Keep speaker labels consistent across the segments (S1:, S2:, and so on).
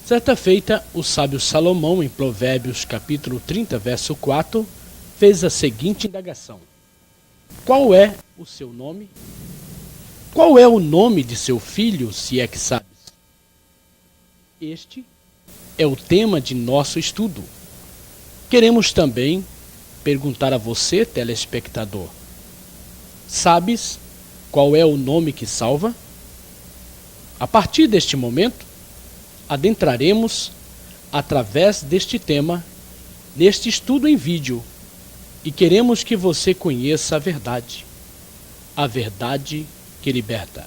S1: Certa feita, o sábio Salomão, em Provérbios capítulo 30, verso 4, fez a seguinte indagação: qual é o seu nome? Qual é o nome de seu filho, se é que sabes? Este é o tema de nosso estudo. Queremos também perguntar a você, telespectador: sabes qual é o nome que salva? A partir deste momento, adentraremos através deste tema neste estudo em vídeo e queremos que você conheça a verdade que liberta.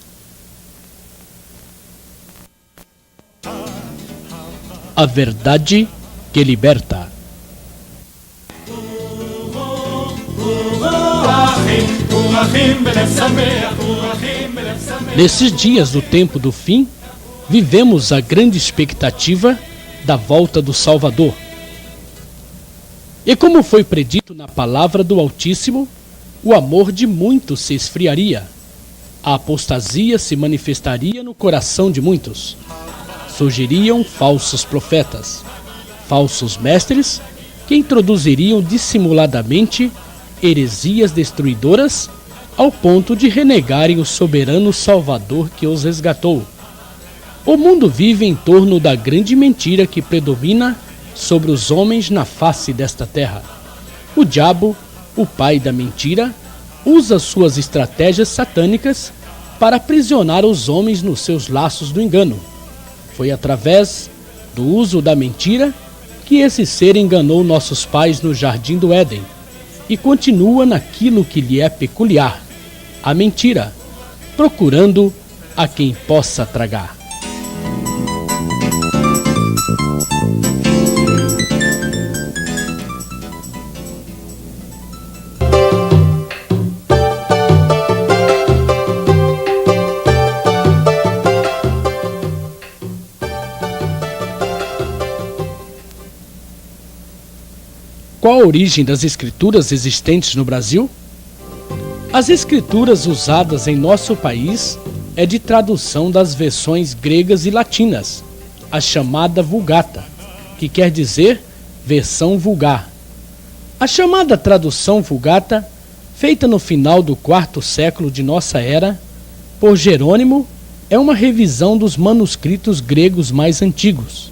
S1: A verdade que liberta. Nesses dias do tempo do fim, vivemos a grande expectativa da volta do Salvador. E como foi predito na palavra do Altíssimo, o amor de muitos se esfriaria, a apostasia se manifestaria no coração de muitos. Surgiriam falsos profetas, falsos mestres, que introduziriam dissimuladamente heresias destruidoras ao ponto de renegarem o soberano Salvador que os resgatou. O mundo vive em torno da grande mentira que predomina sobre os homens na face desta terra. O diabo, o pai da mentira, usa suas estratégias satânicas para aprisionar os homens nos seus laços do engano. Foi através do uso da mentira que esse ser enganou nossos pais no jardim do Éden e continua naquilo que lhe é peculiar, a mentira, procurando a quem possa tragar. Qual a origem das escrituras existentes no Brasil? As escrituras usadas em nosso país é de tradução das versões gregas e latinas, a chamada Vulgata, que quer dizer versão vulgar. A chamada tradução Vulgata, feita no final do quarto século de nossa era, por Jerônimo, é uma revisão dos manuscritos gregos mais antigos.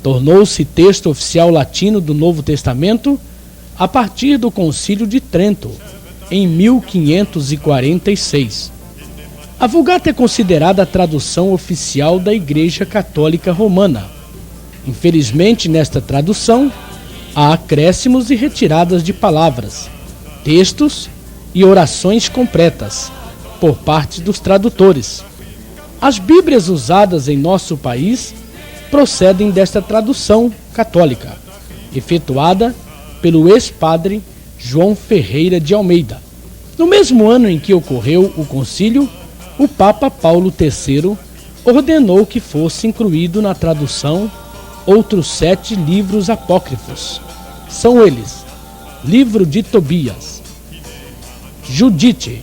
S1: Tornou-se texto oficial latino do Novo Testamento a partir do Concílio de Trento, em 1546. A Vulgata é considerada a tradução oficial da Igreja Católica Romana. Infelizmente, nesta tradução, há acréscimos e retiradas de palavras, textos e orações completas, por parte dos tradutores. As Bíblias usadas em nosso país procedem desta tradução católica, efetuada pelo ex-padre João Ferreira de Almeida. No mesmo ano em que ocorreu o concílio, o Papa Paulo III ordenou que fosse incluído na tradução outros 7 livros apócrifos. São eles: Livro de Tobias, Judite,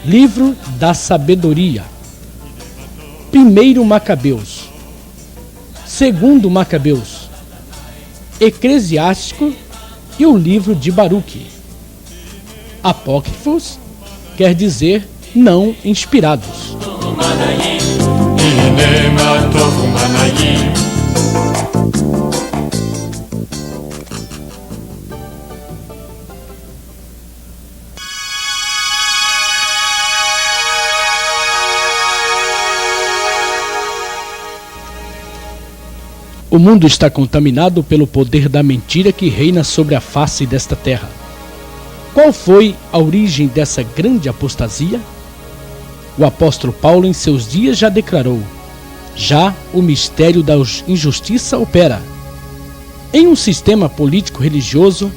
S1: Livro da Sabedoria, 1º Macabeus, 2º Macabeus, Eclesiástico e o livro de Baruque. Apócrifos quer dizer não inspirados. O mundo está contaminado pelo poder da mentira que reina sobre a face desta terra. Qual foi a origem dessa grande apostasia? O apóstolo Paulo, em seus dias, já declarou: já o mistério da injustiça opera. Em um sistema político-religioso,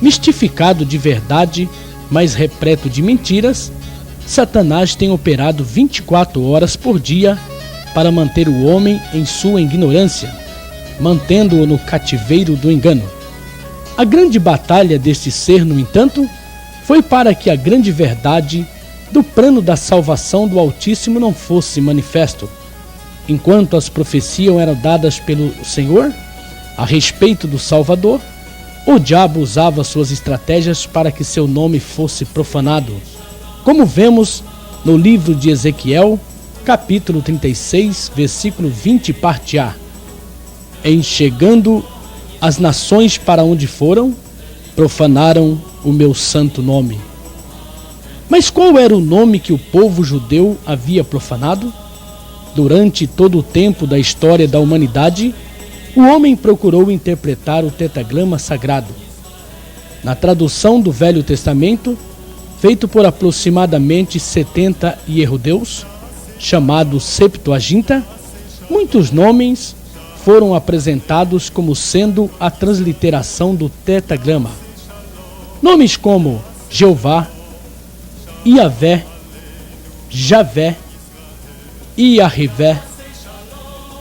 S1: mistificado de verdade, mas repleto de mentiras, Satanás tem operado 24 horas por dia para manter o homem em sua ignorância, mantendo-o no cativeiro do engano. A grande batalha deste ser, no entanto, foi para que a grande verdade do plano da salvação do Altíssimo não fosse manifesto. enquanto as profecias eram dadas pelo Senhor a respeito do Salvador, o diabo usava suas estratégias para que seu nome fosse profanado, como vemos no livro de Ezequiel, capítulo 36, versículo 20, parte A. Em chegando as nações para onde foram, profanaram o meu santo nome. Mas qual era o nome que o povo judeu havia profanado? Durante todo o tempo da história da humanidade, o homem procurou interpretar o tetragrama sagrado. Na tradução do Velho Testamento, feito por aproximadamente 70 hierodeus, chamado Septuaginta, muitos nomes foram apresentados como sendo a transliteração do tetragrama. Nomes como Jeová, Iavé, Javé, Iahvé,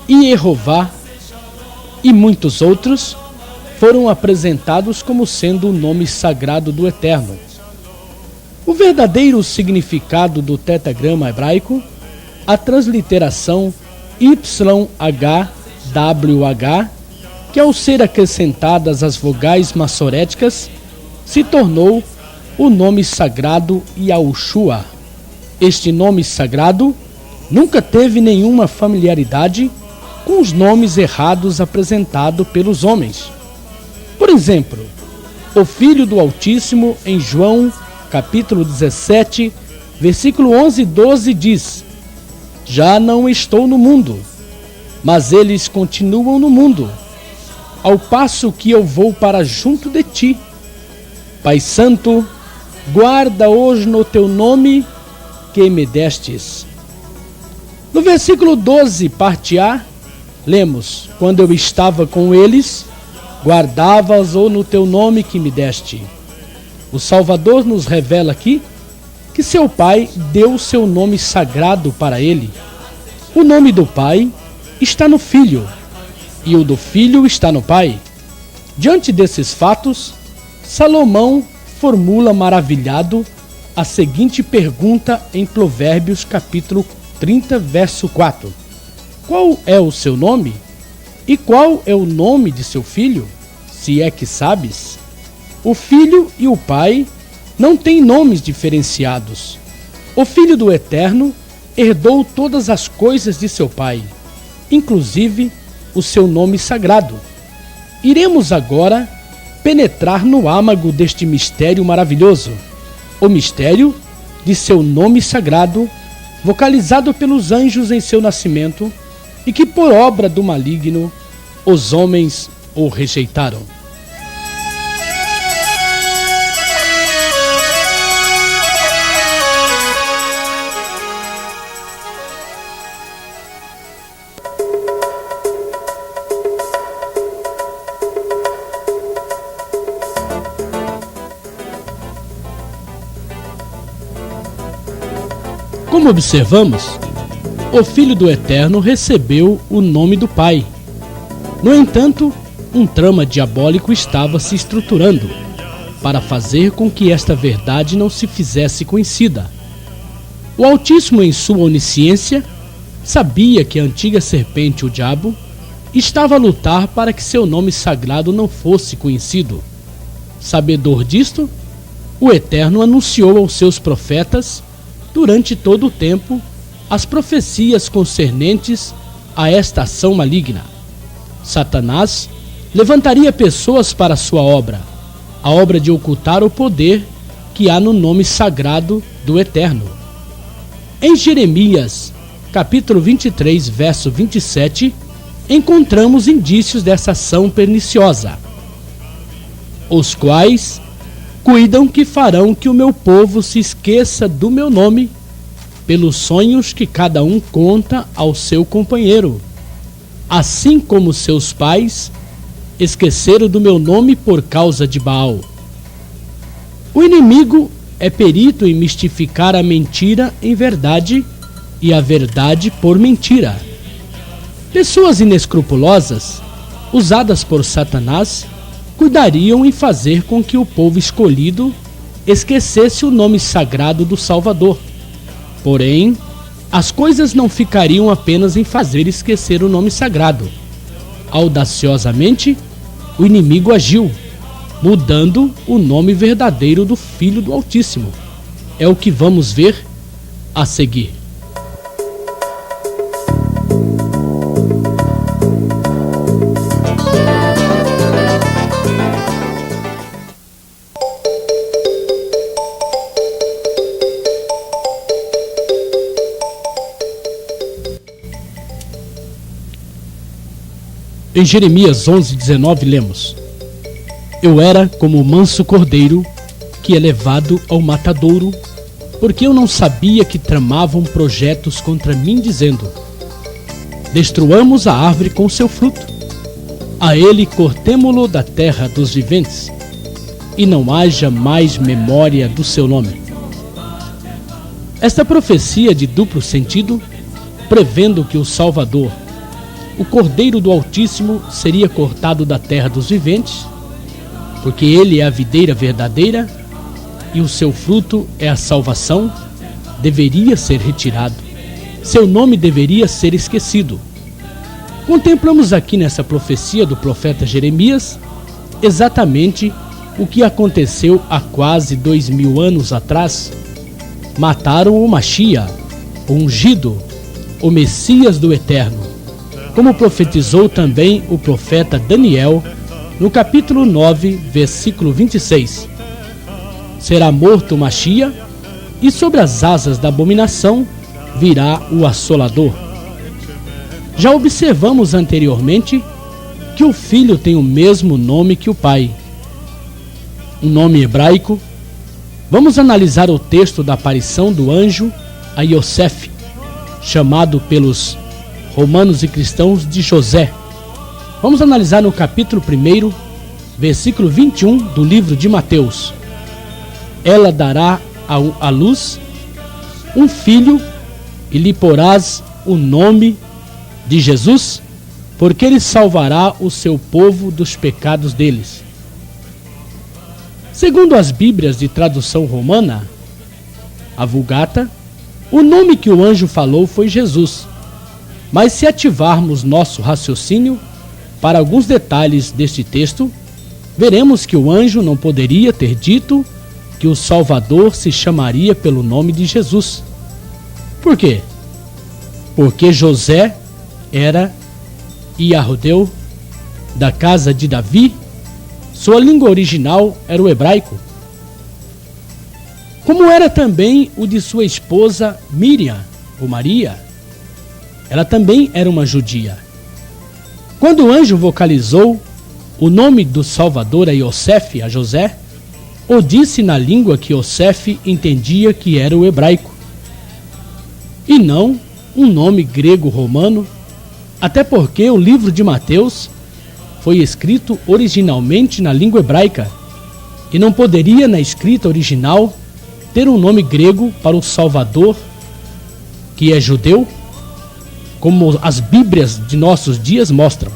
S1: Iehová e muitos outros foram apresentados como sendo o nome sagrado do Eterno. O verdadeiro significado do tetragrama hebraico, a transliteração YHWH, que ao ser acrescentadas as vogais maçoréticas, se tornou o nome sagrado Yahushua. Este nome sagrado nunca teve nenhuma familiaridade com os nomes errados apresentados pelos homens. Por exemplo, o Filho do Altíssimo, em João, capítulo 17, versículo 11 e 12, diz: Já não estou no mundo, mas eles continuam no mundo, ao passo que eu vou para junto de ti. Pai Santo, guarda-os no teu nome que me destes. No versículo 12, parte A, lemos: Quando eu estava com eles, guardavas-o no teu nome que me deste. O Salvador nos revela aqui que seu Pai deu seu nome sagrado para ele. O nome do Pai está no Filho, e o do Filho está no Pai. Diante desses fatos, Salomão formula maravilhado a seguinte pergunta em Provérbios capítulo 30, verso 4. Qual é o seu nome? E qual é o nome de seu filho? Se é que sabes. O filho e o pai não têm nomes diferenciados. O Filho do Eterno herdou todas as coisas de seu pai, inclusive o seu nome sagrado. Iremos agora penetrar no âmago deste mistério maravilhoso, o mistério de seu nome sagrado, vocalizado pelos anjos em seu nascimento, e que por obra do maligno os homens o rejeitaram. Como observamos, o Filho do Eterno recebeu o nome do Pai. No entanto, um trama diabólico estava se estruturando para fazer com que esta verdade não se fizesse conhecida. O Altíssimo, em sua onisciência, sabia que a antiga serpente, o diabo, estava a lutar para que seu nome sagrado não fosse conhecido. Sabedor disto, o Eterno anunciou aos seus profetas, durante todo o tempo, as profecias concernentes a esta ação maligna. Satanás levantaria pessoas para sua obra, a obra de ocultar o poder que há no nome sagrado do Eterno. Em Jeremias, capítulo 23, verso 27, encontramos indícios dessa ação perniciosa, os quais cuidam que farão que o meu povo se esqueça do meu nome, pelos sonhos que cada um conta ao seu companheiro, assim como seus pais esqueceram do meu nome por causa de Baal. O inimigo é perito em mistificar a mentira em verdade e a verdade por mentira. Pessoas inescrupulosas, usadas por Satanás, cuidariam em fazer com que o povo escolhido esquecesse o nome sagrado do Salvador. Porém, as coisas não ficariam apenas em fazer esquecer o nome sagrado. Audaciosamente, o inimigo agiu, mudando o nome verdadeiro do Filho do Altíssimo. É o que vamos ver a seguir. Em Jeremias 11:19 lemos: Eu era como o manso cordeiro que é levado ao matadouro, porque eu não sabia que tramavam projetos contra mim, dizendo: Destruamos a árvore com seu fruto, a ele cortemo-lo da terra dos viventes, e não haja mais memória do seu nome. Esta profecia de duplo sentido, prevendo que o Salvador, o Cordeiro do Altíssimo, seria cortado da terra dos viventes, porque ele é a videira verdadeira e o seu fruto é a salvação, deveria ser retirado. Seu nome deveria ser esquecido. Contemplamos aqui nessa profecia do profeta Jeremias exatamente o que aconteceu há quase 2000 anos atrás. Mataram o Mashiach, o ungido, o Messias do Eterno, como profetizou também o profeta Daniel no capítulo 9, versículo 26. Será morto o Mashiach, e sobre as asas da abominação virá o assolador. Já observamos anteriormente que o filho tem o mesmo nome que o pai, um nome hebraico. Vamos analisar o texto da aparição do anjo a Yosef, chamado pelos romanos e cristãos de José. Vamos analisar no capítulo 1, versículo 21 do livro de Mateus. Ela dará à luz um filho, e lhe porás o nome de Jesus, porque ele salvará o seu povo dos pecados deles. Segundo as Bíblias de tradução romana, a Vulgata, o nome que o anjo falou foi Jesus. Mas se ativarmos nosso raciocínio para alguns detalhes deste texto, veremos que o anjo não poderia ter dito que o Salvador se chamaria pelo nome de Jesus. Por quê? Porque José era Yahudeu, da casa de Davi. Sua língua original era o hebraico, como era também o de sua esposa Miriam, ou Maria. Ela também era uma judia. Quando o anjo vocalizou o nome do Salvador a Yosef, a José, o disse na língua que Yosef entendia que era o hebraico, e não um nome grego-romano, até porque o livro de Mateus foi escrito originalmente na língua hebraica, e não poderia na escrita original ter um nome grego para o Salvador, que é judeu, como as Bíblias de nossos dias mostram.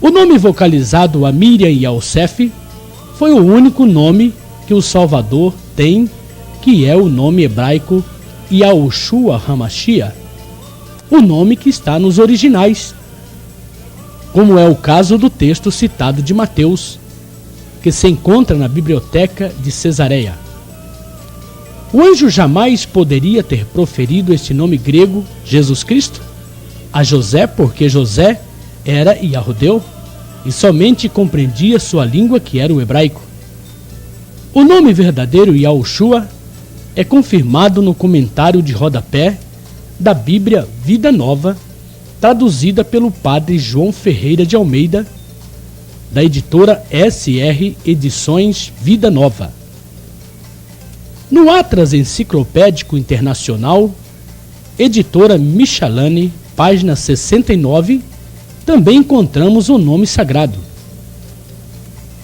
S1: O nome vocalizado a Miriam e a Yosef foi o único nome que o Salvador tem, que é o nome hebraico Yahushua HaMashiach, o nome que está nos originais, como é o caso do texto citado de Mateus, que se encontra na biblioteca de Cesareia. O anjo jamais poderia ter proferido este nome grego, Jesus Cristo, a José, porque José era Yahudeu e somente compreendia sua língua, que era o hebraico. O nome verdadeiro Yahushua é confirmado no comentário de rodapé da Bíblia Vida Nova, traduzida pelo padre João Ferreira de Almeida, da editora SR Edições Vida Nova. No Atlas Enciclopédico Internacional, editora Michelane, página 69, também encontramos o nome sagrado.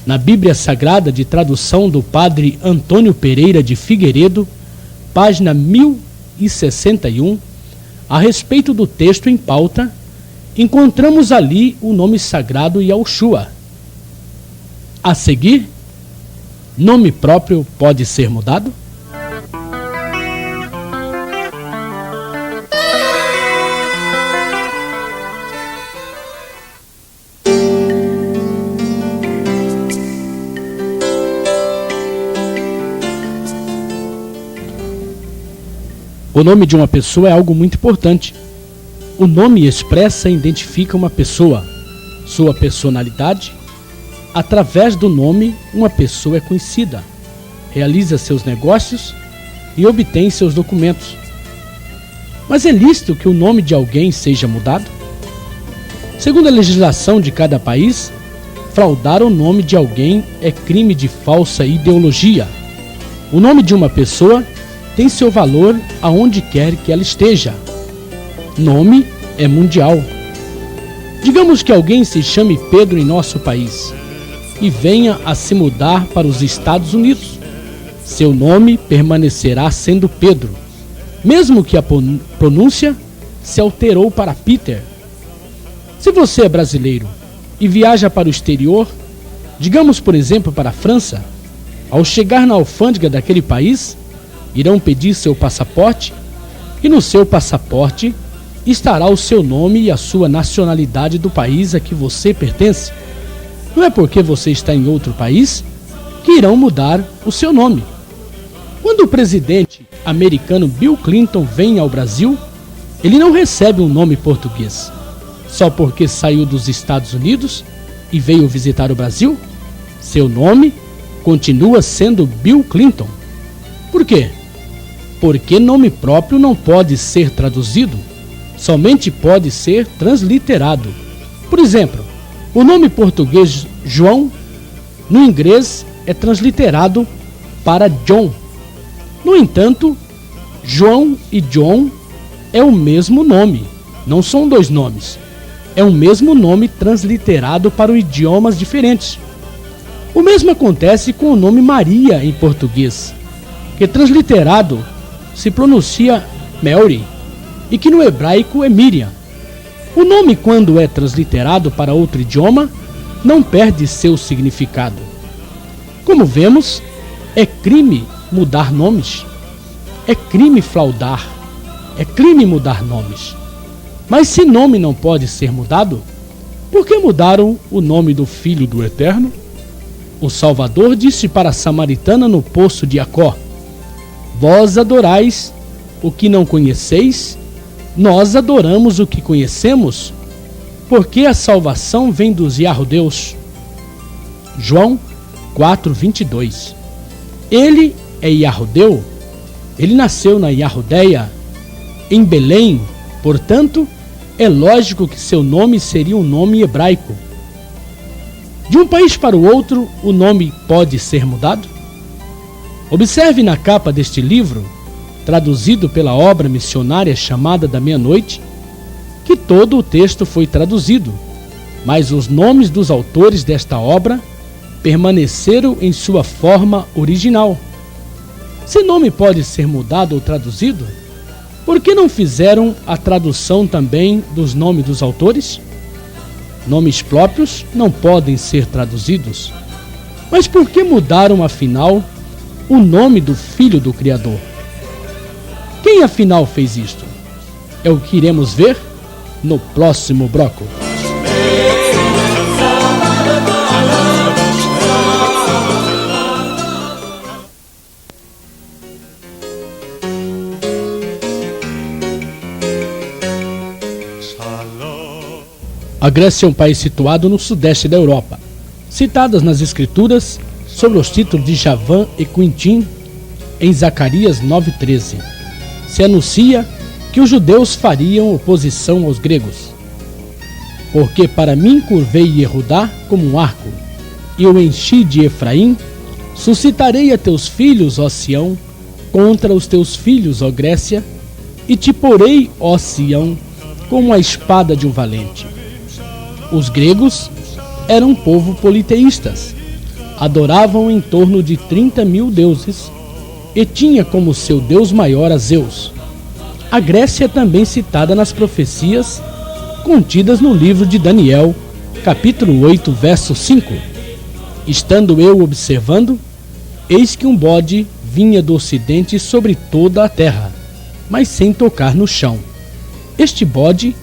S1: Na Bíblia Sagrada de tradução do padre Antônio Pereira de Figueiredo, página 1061, a respeito do texto em pauta, encontramos ali o nome sagrado Yahushua. A seguir, nome próprio pode ser mudado? O nome de uma pessoa é algo muito importante. O nome expressa e identifica uma pessoa, sua personalidade. Através do nome, uma pessoa é conhecida, realiza seus negócios e obtém seus documentos. Mas é lícito que o nome de alguém seja mudado? Segundo a legislação de cada país, fraudar o nome de alguém é crime de falsa ideologia. O nome de uma pessoa tem seu valor aonde quer que ela esteja. Nome é mundial. Digamos que alguém se chame Pedro em nosso país e venha a se mudar para os Estados Unidos. Seu nome permanecerá sendo Pedro, mesmo que a pronúncia se alterou para Peter. Se você é brasileiro e viaja para o exterior, digamos por exemplo para a França, ao chegar na alfândega daquele país, irão pedir seu passaporte e no seu passaporte estará o seu nome e a sua nacionalidade do país a que você pertence. Não é porque você está em outro país que irão mudar o seu nome. Quando o presidente americano Bill Clinton vem ao Brasil, ele não recebe um nome português. Só porque saiu dos Estados Unidos e veio visitar o Brasil, seu nome continua sendo Bill Clinton. Por quê? Porque nome próprio não pode ser traduzido, somente pode ser transliterado. Por exemplo, o nome português João, no inglês, é transliterado para John. No entanto, João e John é o mesmo nome, não são dois nomes. É o mesmo nome transliterado para idiomas diferentes. O mesmo acontece com o nome Maria em português, que transliterado se pronuncia Mary e que no hebraico é Miriam. O nome, quando é transliterado para outro idioma, não perde seu significado. Como vemos, é crime mudar nomes. É crime fraudar. É crime mudar nomes. Mas se nome não pode ser mudado, por que mudaram o nome do Filho do Eterno? O Salvador disse para a samaritana no poço de Jacó: vós adorais o que não conheceis, nós adoramos o que conhecemos, porque a salvação vem dos Yahudeus. João 4:22. Ele é Yahudeu, ele nasceu na Yahudeia, em Belém, portanto, é lógico que seu nome seria um nome hebraico. De um país para o outro, o nome pode ser mudado? Observe na capa deste livro, traduzido pela obra missionária chamada da Meia-Noite, que todo o texto foi traduzido, mas os nomes dos autores desta obra permaneceram em sua forma original. Se nome pode ser mudado ou traduzido, por que não fizeram a tradução também dos nomes dos autores? Nomes próprios não podem ser traduzidos. Mas por que mudaram, afinal, o nome do Filho do Criador? Quem, afinal, fez isto? É o que iremos ver no próximo bloco. A Grécia é um país situado no sudeste da Europa. Citadas nas Escrituras sobre os títulos de Javã e Quintim, em Zacarias 9:13, se anuncia que os judeus fariam oposição aos gregos. Porque para mim curvei Yehudá como um arco, e o enchi de Efraim, suscitarei a teus filhos, ó Sião, contra os teus filhos, ó Grécia, e te porei, ó Sião, como a espada de um valente. Os gregos eram um povo politeístas, adoravam em torno de 30.000 deuses e tinha como seu deus maior a Zeus. A Grécia é também citada nas profecias contidas no livro de Daniel, capítulo 8, verso 5. Estando eu observando, eis que um bode vinha do ocidente sobre toda a terra, mas sem tocar no chão. Este bode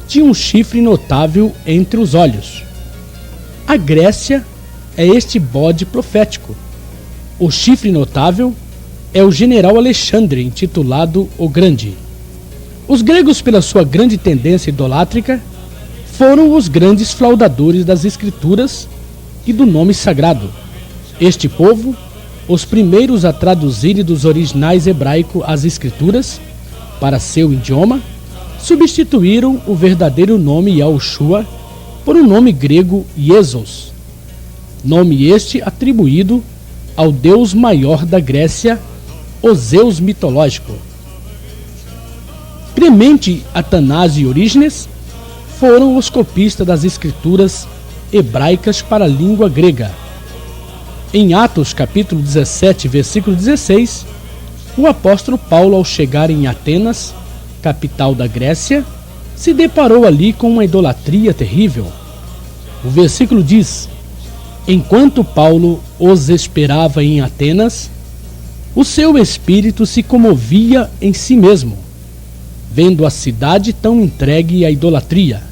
S1: tinha um chifre notável entre os olhos. A Grécia é este bode profético. O chifre notável é o general Alexandre, intitulado o Grande. Os gregos, pela sua grande tendência idolátrica, foram os grandes flaudadores das escrituras e do nome sagrado. Este povo, os primeiros a traduzirem dos originais hebraico as escrituras para seu idioma, substituíram o verdadeiro nome Yahushua por um nome grego Jesus, nome este atribuído ao deus maior da Grécia, o Zeus mitológico. Clemente, Atanásio e Orígenes foram os copistas das escrituras hebraicas para a língua grega. Em Atos capítulo 17, versículo 16, o apóstolo Paulo, ao chegar em Atenas, capital da Grécia, se deparou ali com uma idolatria terrível. O versículo diz: enquanto Paulo os esperava em Atenas, o seu espírito se comovia em si mesmo, vendo a cidade tão entregue à idolatria.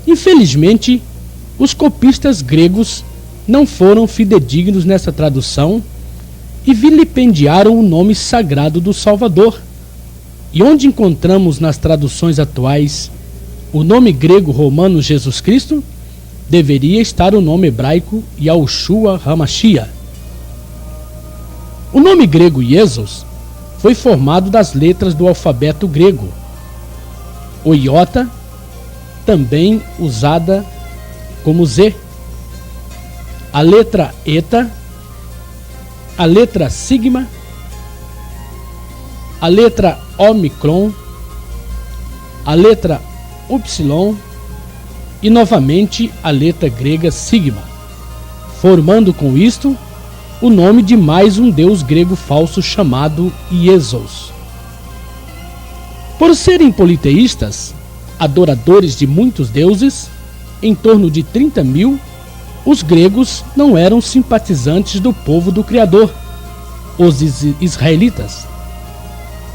S1: Infelizmente, os copistas gregos não foram fidedignos nessa tradução e vilipendiaram o nome sagrado do Salvador. E onde encontramos nas traduções atuais o nome grego romano Jesus Cristo, deveria estar o nome hebraico Yahushua HaMashiach. O nome grego Jesus foi formado das letras do alfabeto grego. O iota, também usada como Z, a letra eta, a letra sigma, a letra omicron, a letra upsilon e novamente a letra grega sigma, formando com isto o nome de mais um deus grego falso chamado Iesos. Por serem politeístas, adoradores de muitos deuses, em torno de 30.000, os gregos não eram simpatizantes do povo do Criador, os israelitas,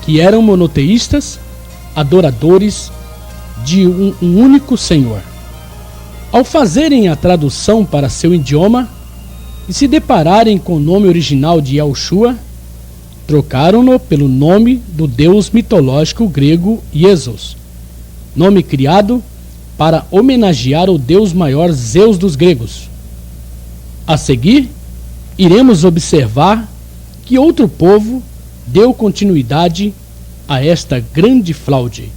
S1: que eram monoteístas, adoradores de um único Senhor. Ao fazerem a tradução para seu idioma e se depararem com o nome original de Yahushua, trocaram-no pelo nome do deus mitológico grego Jesus, nome criado para homenagear o deus maior Zeus dos gregos. A seguir, iremos observar que outro povo deu continuidade a esta grande fraude.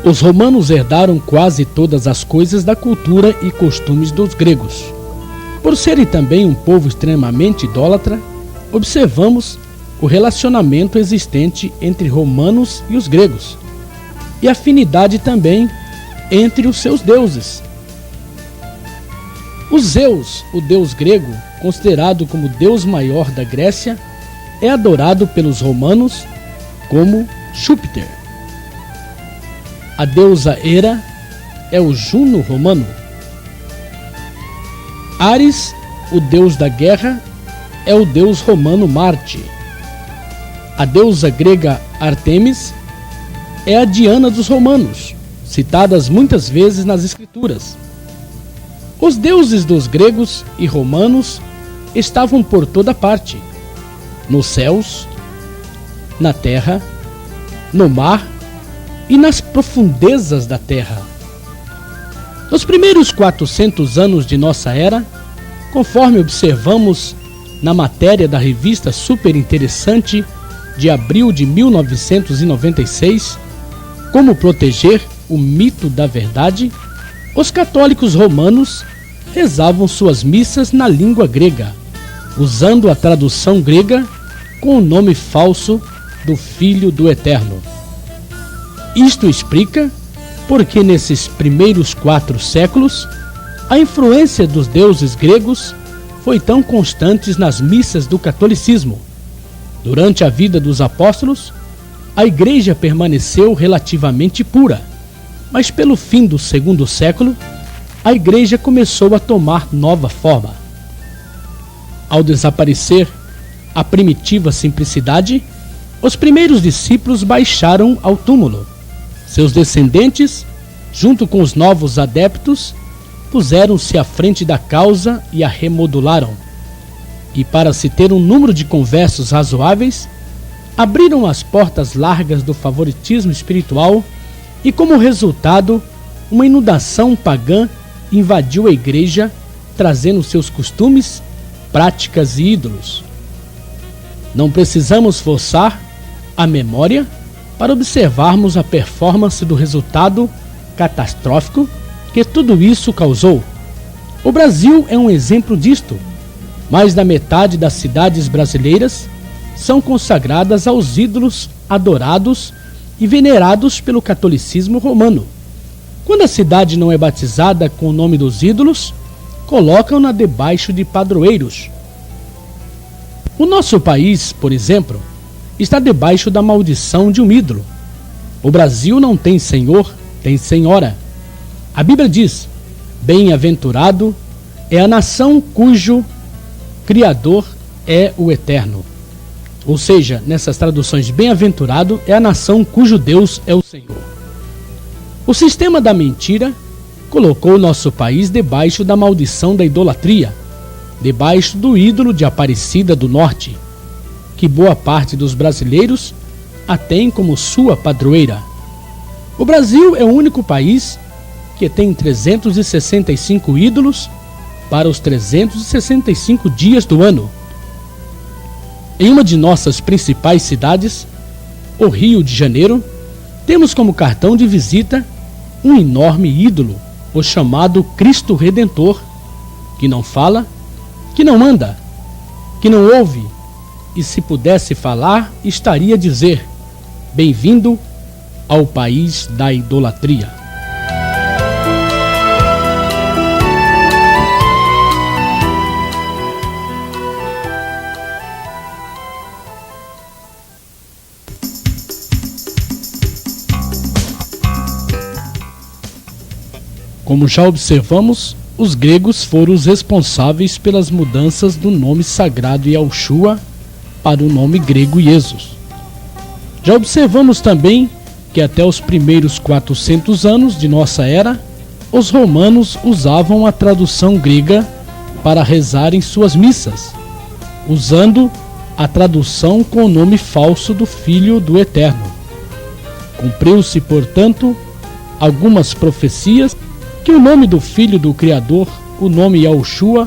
S1: Os romanos herdaram quase todas as coisas da cultura e costumes dos gregos. Por serem também um povo extremamente idólatra, observamos o relacionamento existente entre romanos e os gregos, e afinidade também entre os seus deuses. O Zeus, o deus grego, considerado como o deus maior da Grécia, é adorado pelos romanos como Júpiter. A deusa Hera é o Juno romano. Ares, o deus da guerra, é o deus romano Marte. A deusa grega Ártemis é a Diana dos romanos, citadas muitas vezes nas escrituras. Os deuses dos gregos e romanos estavam por toda parte, nos céus, na terra, no mar e nas profundezas da terra. Nos primeiros 400 anos de nossa era, conforme observamos na matéria da revista Super Interessante de abril de 1996, Como Proteger o Mito da Verdade, os católicos romanos rezavam suas missas na língua grega, usando a tradução grega com o nome falso do Filho do Eterno. Isto explica porque nesses primeiros 4 séculos a influência dos deuses gregos foi tão constante nas missas do catolicismo. Durante a vida dos apóstolos, a igreja permaneceu relativamente pura, mas pelo fim do 2º século, a igreja começou a tomar nova forma. Ao desaparecer a primitiva simplicidade, os primeiros discípulos baixaram ao túmulo. Seus descendentes, junto com os novos adeptos, puseram-se à frente da causa e a remodularam. E para se ter um número de conversos razoáveis, abriram as portas largas do favoritismo espiritual e, como resultado, uma inundação pagã invadiu a igreja, trazendo seus costumes, práticas e ídolos. Não precisamos forçar a memória para observarmos a performance do resultado catastrófico que tudo isso causou. O Brasil é um exemplo disto. Mais da metade das cidades brasileiras são consagradas aos ídolos adorados e venerados pelo catolicismo romano. Quando a cidade não é batizada com o nome dos ídolos, colocam-na debaixo de padroeiros. O nosso país, por exemplo, está debaixo da maldição de um ídolo. O Brasil não tem senhor, tem senhora. A Bíblia diz: bem-aventurado é a nação cujo Criador é o Eterno. Ou seja, nessas traduções, bem-aventurado é a nação cujo Deus é o Senhor. O sistema da mentira colocou nosso país debaixo da maldição da idolatria, debaixo do ídolo de Aparecida do Norte, que boa parte dos brasileiros a tem como sua padroeira. O Brasil é o único país que tem 365 ídolos para os 365 dias do ano. Em uma de nossas principais cidades, o Rio de Janeiro, temos como cartão de visita um enorme ídolo, o chamado Cristo Redentor, que não fala, que não anda, que não ouve, e se pudesse falar, estaria a dizer: bem-vindo ao país da idolatria. Como já observamos, os gregos foram os responsáveis pelas mudanças do nome sagrado Yahushua para o nome grego Jesus. Já observamos também que até os primeiros 400 anos de nossa era, os romanos usavam a tradução grega para rezar em suas missas, usando a tradução com o nome falso do Filho do Eterno. Cumpriu-se, portanto, algumas profecias que o nome do Filho do Criador, o nome Yahushua,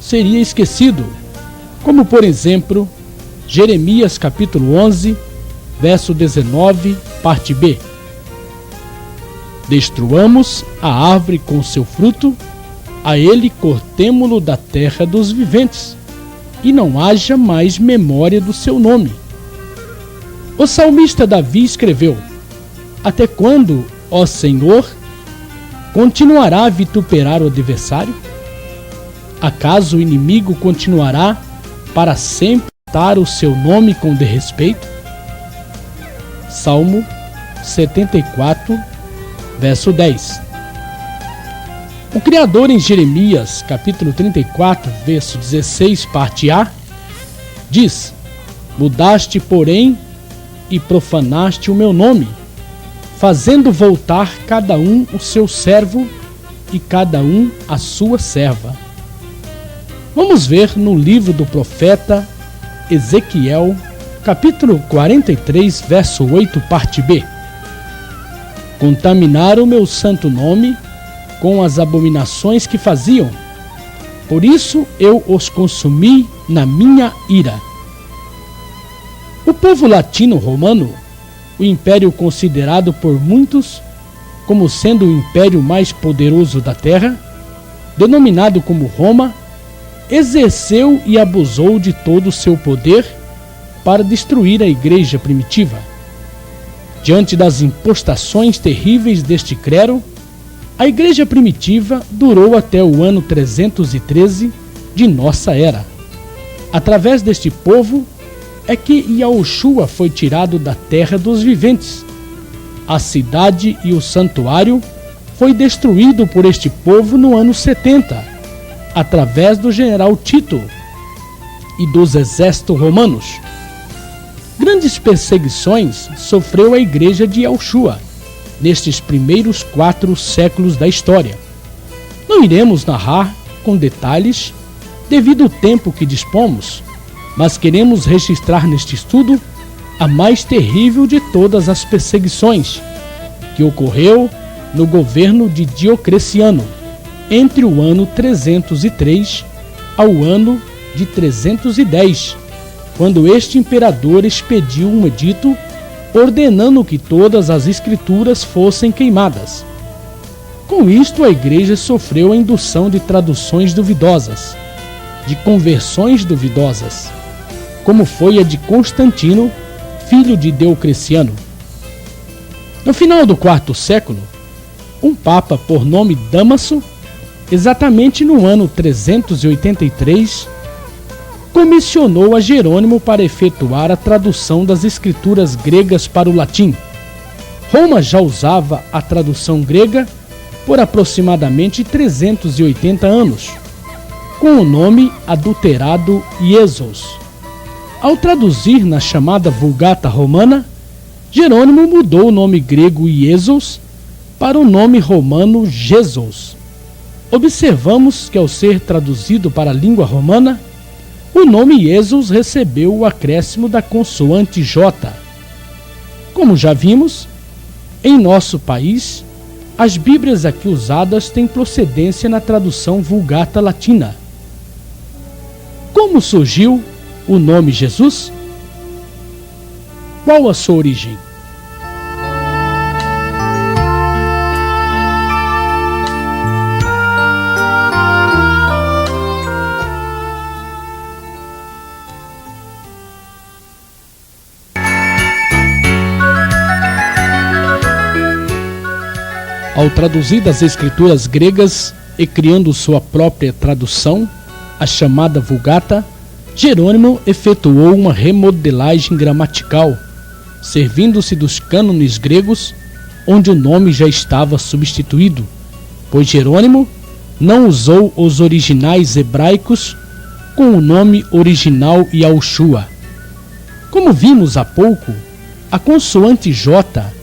S1: seria esquecido, como por exemplo, Jeremias capítulo 11, verso 19, parte B. Destruamos a árvore com seu fruto, a ele cortemo-lo da terra dos viventes, e não haja mais memória do seu nome. O salmista Davi escreveu: até quando, ó Senhor, continuará a vituperar o adversário? Acaso o inimigo continuará para sempre a tratar o seu nome com desrespeito? Salmo 74, verso 10. O Criador, em Jeremias, capítulo 34, verso 16, parte A, diz: mudaste, porém, e profanaste o meu nome, fazendo voltar cada um o seu servo e cada um a sua serva. Vamos ver no livro do profeta Ezequiel, capítulo 43, verso 8, parte B. Contaminaram o meu santo nome com as abominações que faziam, por isso eu os consumi na minha ira. O povo latino-romano, o império considerado por muitos como sendo o império mais poderoso da terra, denominado como Roma, exerceu e abusou de todo o seu poder para destruir a igreja primitiva. Diante das impostações terríveis deste clero, a igreja primitiva durou até o ano 313 de nossa era. Através deste povo é que Yahushua foi tirado da terra dos viventes. A cidade e o santuário foi destruído por este povo no ano 70, através do general Tito e dos exércitos romanos. Grandes perseguições sofreu a igreja de Yahushua, nestes primeiros 4 séculos da história. Não iremos narrar com detalhes, devido ao tempo que dispomos, mas queremos registrar neste estudo a mais terrível de todas as perseguições, que ocorreu no governo de Diocleciano, entre o ano 303 ao ano de 310, quando este imperador expediu um edito ordenando que todas as escrituras fossem queimadas. Com isto, a igreja sofreu a indução de traduções duvidosas, de conversões duvidosas, como foi a de Constantino, filho de Diocleciano. No final do 4º século, um papa por nome Dámaso, exatamente no ano 383, comissionou a Jerônimo para efetuar a tradução das escrituras gregas para o latim. Roma já usava a tradução grega por aproximadamente 380 anos, com o nome adulterado Iesos. Ao traduzir na chamada Vulgata Romana, Jerônimo mudou o nome grego Iesos para o nome romano Jesus. Observamos que, ao ser traduzido para a língua romana, o nome Jesus recebeu o acréscimo da consoante J. Como já vimos, em nosso país, as Bíblias aqui usadas têm procedência na tradução Vulgata Latina. Como surgiu o nome Jesus? Qual a sua origem? Ao traduzir das escrituras gregas e criando sua própria tradução, a chamada Vulgata, Jerônimo efetuou uma remodelagem gramatical, servindo-se dos cânones gregos, onde o nome já estava substituído, pois Jerônimo não usou os originais hebraicos com o nome original Yahushua. Como vimos há pouco, a consoante J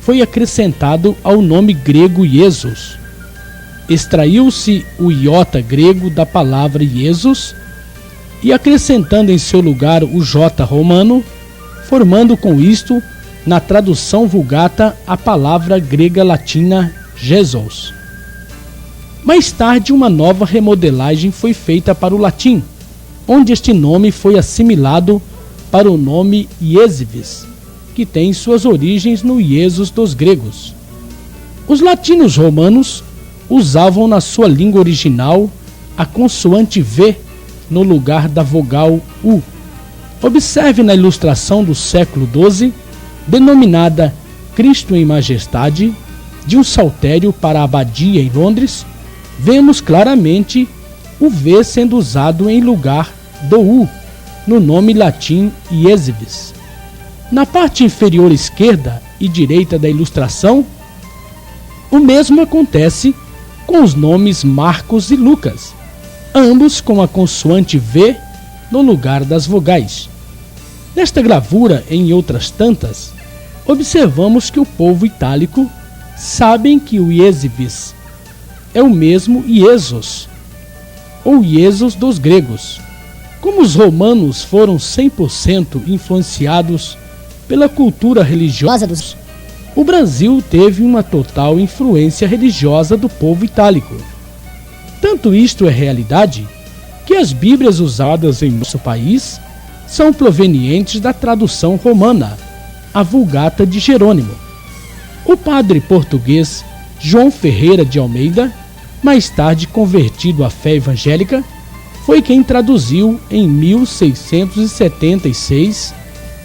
S1: foi acrescentado ao nome grego Iesus. Extraiu-se o iota grego da palavra Iesus e acrescentando em seu lugar o J romano, formando com isto, na tradução Vulgata, a palavra grega latina Jesus. Mais tarde, uma nova remodelagem foi feita para o latim, onde este nome foi assimilado para o nome Iesivis, que tem suas origens no Iesus dos gregos. Os latinos romanos usavam na sua língua original a consoante V no lugar da vogal U. Observe na ilustração do século XII, denominada Cristo em Majestade, de um saltério para a abadia em Londres, vemos claramente o V sendo usado em lugar do U, no nome latim Iesivis. Na parte inferior esquerda e direita da ilustração, o mesmo acontece com os nomes Marcos e Lucas, ambos com a consoante V no lugar das vogais. Nesta gravura, em outras tantas, observamos que o povo itálico sabem que o Iesivis é o mesmo Iesos, ou Iesus dos gregos. Como os romanos foram 100% influenciados pela cultura religiosa o Brasil teve uma total influência religiosa do povo itálico. Tanto isto é realidade, que as Bíblias usadas em nosso país são provenientes da tradução romana, a Vulgata de Jerônimo. O padre português João Ferreira de Almeida, mais tarde convertido à fé evangélica, foi quem traduziu em 1676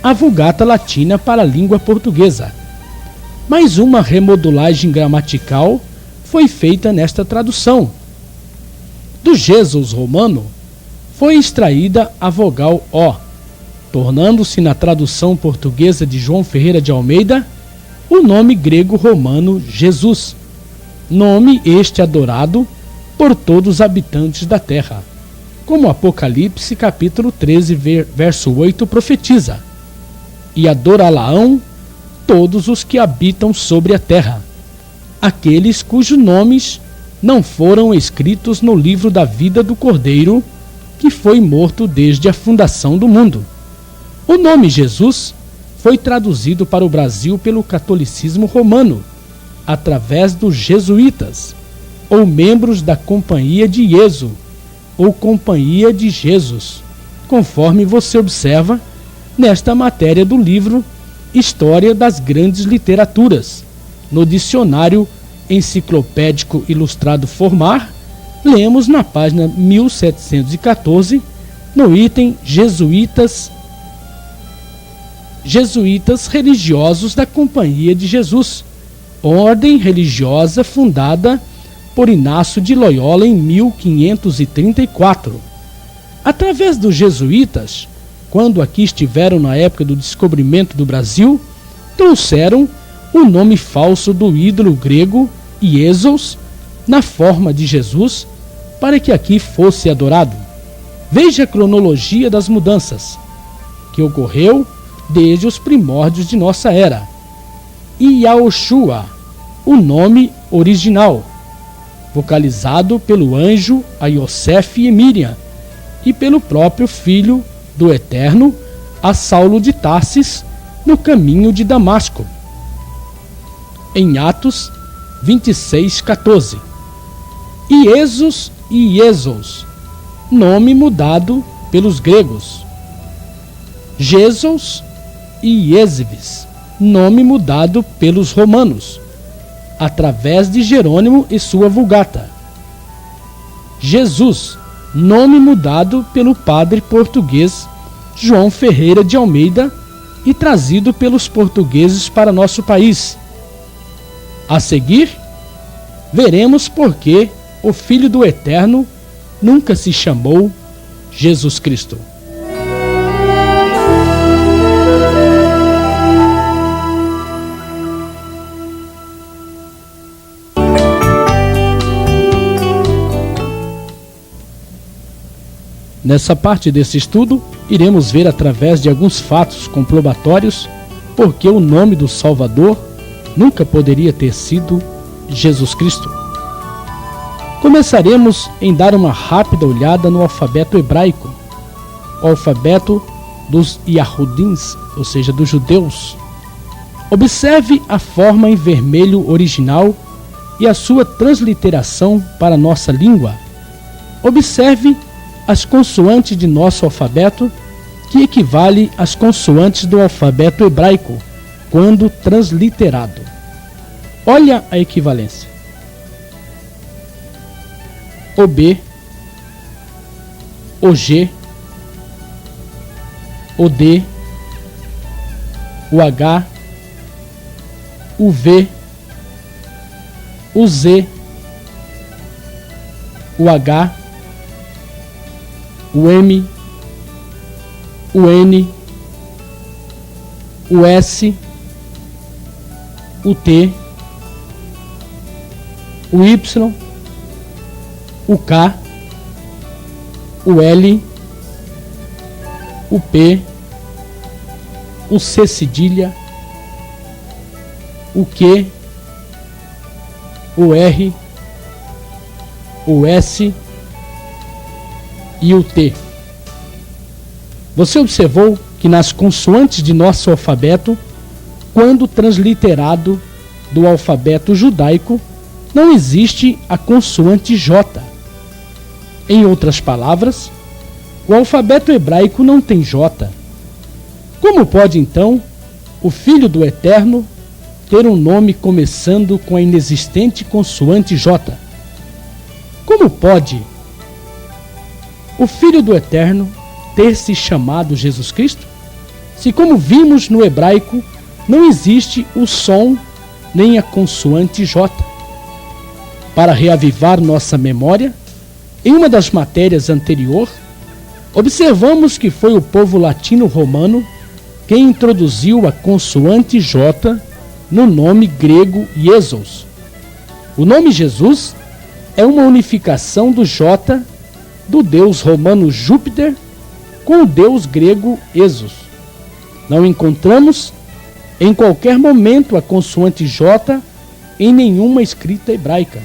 S1: a Vulgata Latina para a língua portuguesa. Mais uma remodelagem gramatical foi feita nesta tradução. Do Jesus romano foi extraída a vogal O, tornando-se na tradução portuguesa de João Ferreira de Almeida o nome grego romano Jesus, nome este adorado por todos os habitantes da terra, como Apocalipse capítulo 13, verso 8 profetiza: e adorá-la-ão todos os que habitam sobre a terra, aqueles cujos nomes não foram escritos no livro da vida do Cordeiro, que foi morto desde a fundação do mundo. O nome Jesus foi traduzido para o Brasil pelo catolicismo romano, através dos jesuítas, ou membros da Companhia de Ieso, ou Companhia de Jesus, conforme você observa nesta matéria do livro História das Grandes Literaturas. No dicionário enciclopédico ilustrado Formar, lemos na página 1714, no item Jesuítas religiosos da Companhia de Jesus, ordem religiosa fundada por Inácio de Loyola em 1534. Através dos jesuítas, quando aqui estiveram na época do descobrimento do Brasil, trouxeram o nome falso do ídolo grego Iesos na forma de Jesus para que aqui fosse adorado. Veja a cronologia das mudanças que ocorreu desde os primórdios de nossa era. Yaoshua, o nome original, vocalizado pelo anjo a Yosef e Miriam e pelo próprio Filho do Eterno a Saulo de Tarsis no caminho de Damasco. Em Atos 26:14. Iesos e Iesos, nome mudado pelos gregos. Jesus e Iesives, nome mudado pelos romanos, através de Jerônimo e sua Vulgata. Jesus, nome mudado pelo padre português João Ferreira de Almeida e trazido pelos portugueses para nosso país. A seguir, veremos por que o Filho do Eterno nunca se chamou Jesus Cristo. Nessa parte desse estudo, iremos ver através de alguns fatos comprobatórios porque o nome do Salvador nunca poderia ter sido Jesus Cristo. Começaremos em dar uma rápida olhada no alfabeto hebraico, o alfabeto dos Yahudins, ou seja, dos judeus. Observe a forma em vermelho original e a sua transliteração para a nossa língua. Observe as consoantes de nosso alfabeto, que equivale às consoantes do alfabeto hebraico, quando transliterado. Olha a equivalência. O B, o G, o D, o H, o V, o Z, o H, o M, o N, o S, o T, o Y, o K, o L, o P, o C cedilha, o Q, o R, o S e o T. Você observou que nas consoantes de nosso alfabeto, quando transliterado do alfabeto judaico, não existe a consoante J. Em outras palavras, o alfabeto hebraico não tem J. Como pode, então, o Filho do Eterno ter um nome começando com a inexistente consoante J? Como pode o Filho do Eterno ter se chamado Jesus Cristo, se, como vimos no hebraico, não existe o som nem a consoante J? Para reavivar nossa memória, em uma das matérias anterior, observamos que foi o povo latino-romano quem introduziu a consoante J no nome grego Iesos. O nome Jesus é uma unificação do J do deus romano Júpiter com o deus grego Esos. Não encontramos em qualquer momento a consoante J em nenhuma escrita hebraica,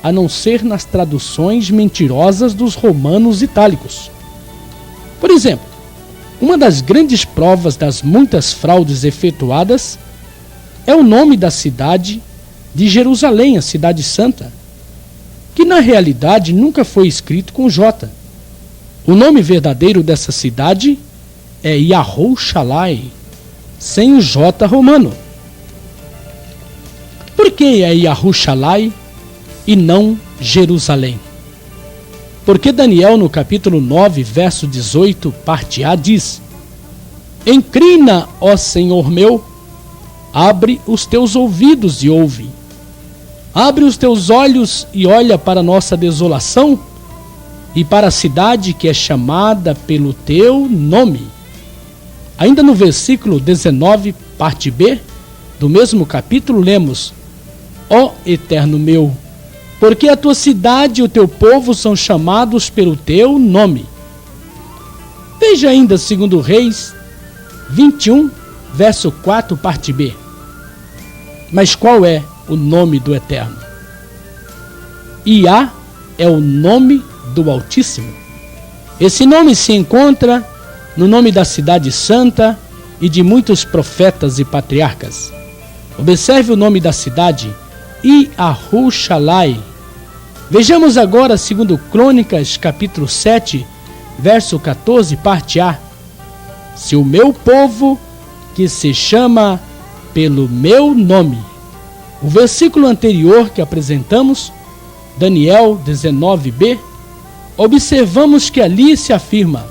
S1: a não ser nas traduções mentirosas dos romanos itálicos. Por exemplo, uma das grandes provas das muitas fraudes efetuadas é o nome da cidade de Jerusalém, a Cidade Santa, que na realidade nunca foi escrito com J. O nome verdadeiro dessa cidade é Yahushalai, sem o J romano. Por que é Yahushalai e não Jerusalém? Porque Daniel, no capítulo 9, verso 18, parte A, diz: Inclina, ó Senhor meu, abre os teus ouvidos e ouve. Abre os teus olhos e olha para a nossa desolação e para a cidade que é chamada pelo teu nome. Ainda no versículo 19, parte B, do mesmo capítulo, lemos: Ó Eterno meu, porque a tua cidade e o teu povo são chamados pelo teu nome. Veja ainda 2 Reis 21, verso 4, parte B. Mas qual é o nome do Eterno? Iá é o nome do Altíssimo. Esse nome se encontra no nome da cidade santa e de muitos profetas e patriarcas. Observe o nome da cidade, Yahushalai. Vejamos agora 2 Crônicas, capítulo 7, verso 14, parte A. Se o meu povo, que se chama pelo meu nome. O versículo anterior que apresentamos, Daniel 19b, observamos que ali se afirma: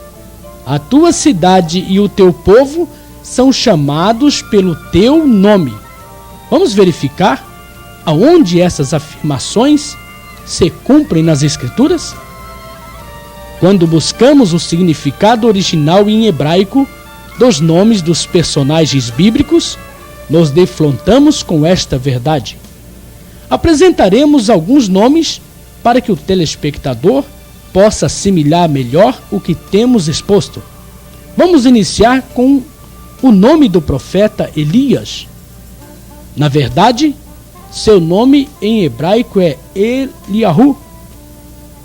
S1: a tua cidade e o teu povo são chamados pelo teu nome. Vamos verificar aonde essas afirmações se cumprem nas Escrituras? Quando buscamos o significado original em hebraico dos nomes dos personagens bíblicos, nos defrontamos com esta verdade. Apresentaremos alguns nomes para que o telespectador possa assimilar melhor o que temos exposto. Vamos iniciar com o nome do profeta Elias. Na verdade, seu nome em hebraico é Eliahu.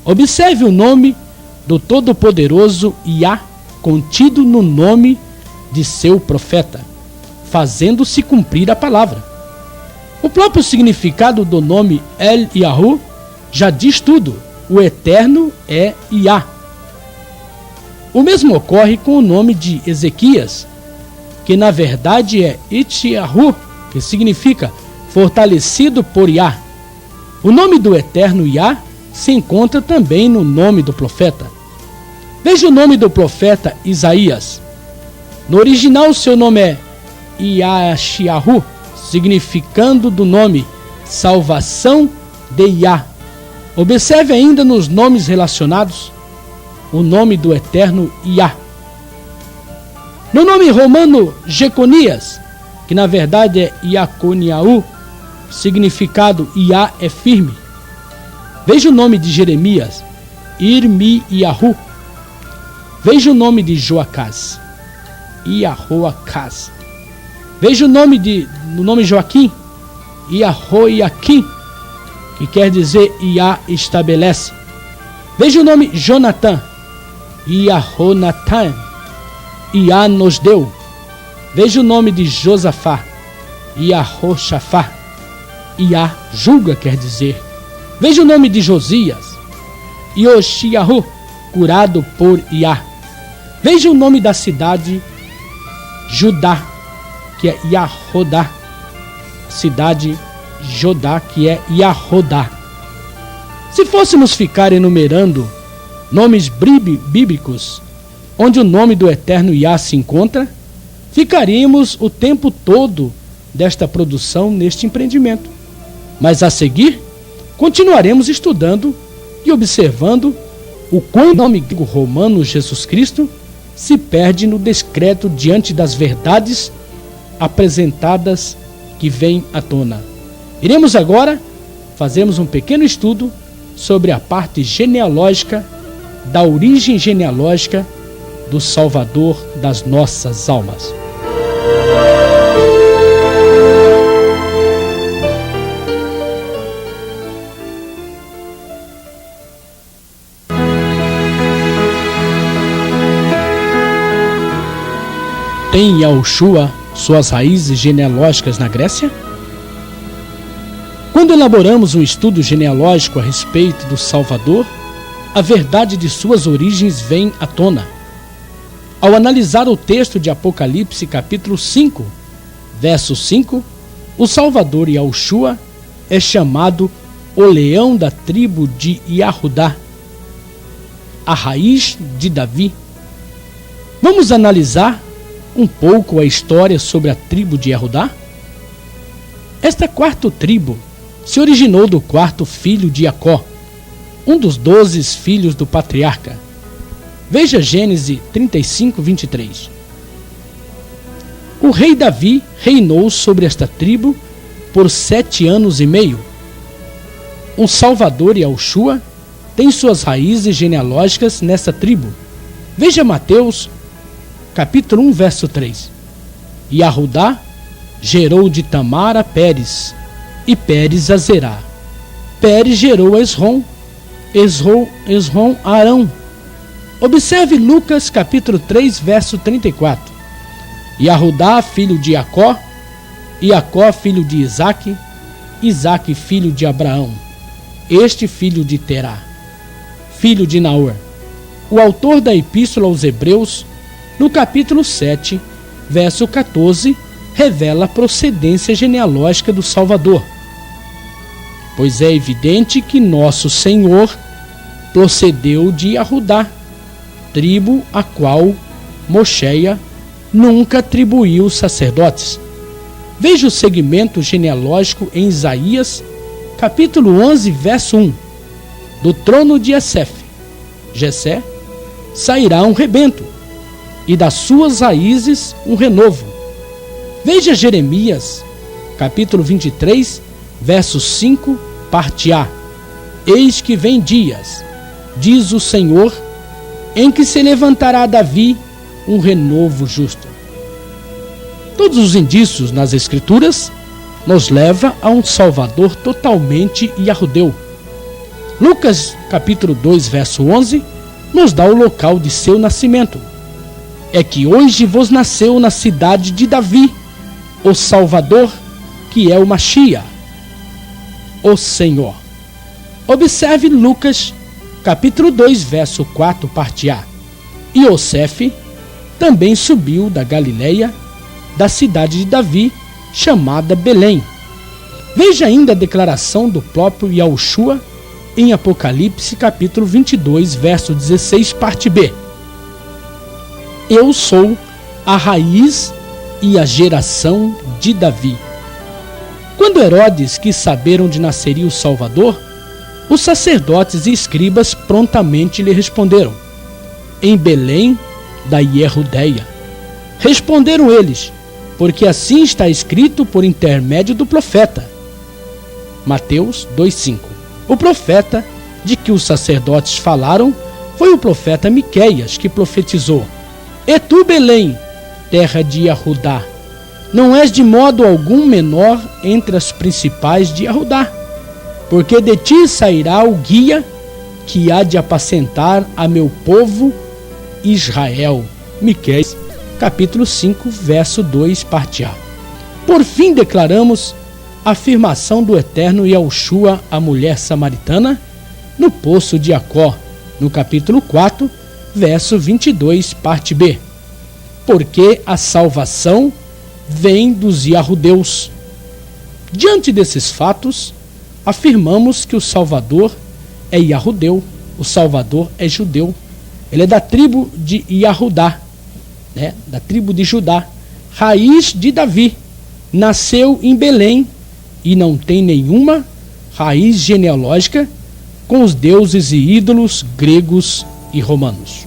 S1: Observe o nome do Todo-Poderoso Iá contido no nome de seu profeta, fazendo-se cumprir a palavra. O próprio significado do nome Eliahu já diz tudo: o Eterno é Iá. O mesmo ocorre com o nome de Ezequias, que na verdade é Ityahu, que significa fortalecido por Iá. O nome do Eterno Iá se encontra também no nome do profeta. Veja o nome do profeta Isaías. No original, seu nome é Yashiahu, significando do nome salvação de Iá. Observe ainda nos nomes relacionados o nome do Eterno Iá. No nome romano Jeconias, que na verdade é Iaconiaú, significado Iá é firme. Veja o nome de Jeremias, Irmiyahu. Veja o nome de Joacás, Iahoacás. Veja o nome no nome Joaquim, Iahoiaquim, que quer dizer Iá estabelece. Veja o nome Jonatã, Iahonatan, Iá nos deu. Veja o nome de Josafá, Iahoshafá, Iá julga, quer dizer. Veja o nome de Josias, Yoshiahu, curado por Iá. Veja o nome da cidade Judá, que é Yahodá. Cidade Jodá, que é Yahodá. Se fôssemos ficar enumerando nomes bíblicos onde o nome do Eterno Iá se encontra, ficaríamos o tempo todo desta produção neste empreendimento. Mas a seguir, continuaremos estudando e observando o quão o nome romano Jesus Cristo se perde no descrédito diante das verdades apresentadas que vêm à tona. Iremos agora fazermos um pequeno estudo sobre a parte genealógica, da origem genealógica do Salvador das nossas almas. tem Yahushua suas raízes genealógicas na Grécia? Quando elaboramos um estudo genealógico a respeito do Salvador, a verdade de suas origens vem à tona. Ao analisar o texto de Apocalipse capítulo 5, verso 5, o Salvador Yahushua é chamado o leão da tribo de Yahudá, a raiz de Davi. Vamos analisar um pouco a história sobre a tribo de Yahudá? Esta quarta tribo se originou do quarto filho de Jacó, um dos 12 filhos do patriarca. Veja Gênesis 35, 23. O rei Davi reinou sobre esta tribo por 7 anos e meio. O Salvador Yahushua tem suas raízes genealógicas nessa tribo. Veja Mateus, capítulo 1, verso 3. Yahudá gerou de Tamar a Pérez, e Pérez a Zerá. Pérez gerou a Esrom, Esrom a Arão. Observe Lucas, capítulo 3, verso 34. Yahudá, filho de Jacó, Jacó, filho de Isaque, Isaque, filho de Abraão, este filho de Terá, filho de Naor. O autor da Epístola aos Hebreus, no capítulo 7, verso 14, revela a procedência genealógica do Salvador. Pois é evidente que nosso Senhor procedeu de Yahudá, tribo a qual Mosheia nunca atribuiu sacerdotes. Veja o segmento genealógico em Isaías, capítulo 11, verso 1. Do trono de Jessé, sairá um rebento, e das suas raízes um renovo. Veja Jeremias, capítulo 23, verso 5, parte A. Eis que vem dias, diz o Senhor, em que se levantará Davi um renovo justo. Todos os indícios nas Escrituras nos levam a um Salvador totalmente yahudeu. Lucas, capítulo 2, verso 11, nos dá o local de seu nascimento. É que hoje vos nasceu na cidade de Davi o Salvador, que é o Mashiach, o Senhor. Observe Lucas, capítulo 2, verso 4, parte A. Iosef também subiu da Galileia, da cidade de Davi, chamada Belém. Veja ainda a declaração do próprio Yahushua em Apocalipse, capítulo 22, verso 16, parte B. Eu sou a raiz e a geração de Davi. Quando Herodes quis saber onde nasceria o Salvador, os sacerdotes e escribas prontamente lhe responderam: em Belém da Ierudéia. Responderam eles: porque assim está escrito por intermédio do profeta. Mateus 2,5. O profeta de que os sacerdotes falaram foi o profeta Miqueias, que profetizou: E tu, Belém, terra de Yahudá, não és de modo algum menor entre as principais de Yahudá, porque de ti sairá o guia que há de apacentar a meu povo Israel. Miqueias, capítulo 5, verso 2, parte A. Por fim, declaramos a afirmação do eterno Yahushua à mulher samaritana no poço de Jacó, no capítulo 4, verso 22, parte B. Porque a salvação vem dos yahudeus. Diante desses fatos, afirmamos que o Salvador é yahudeu, o Salvador é judeu. Ele é da tribo de Yahudá, da tribo de Judá, raiz de Davi. Nasceu em Belém e não tem nenhuma raiz genealógica com os deuses e ídolos gregos e romanos.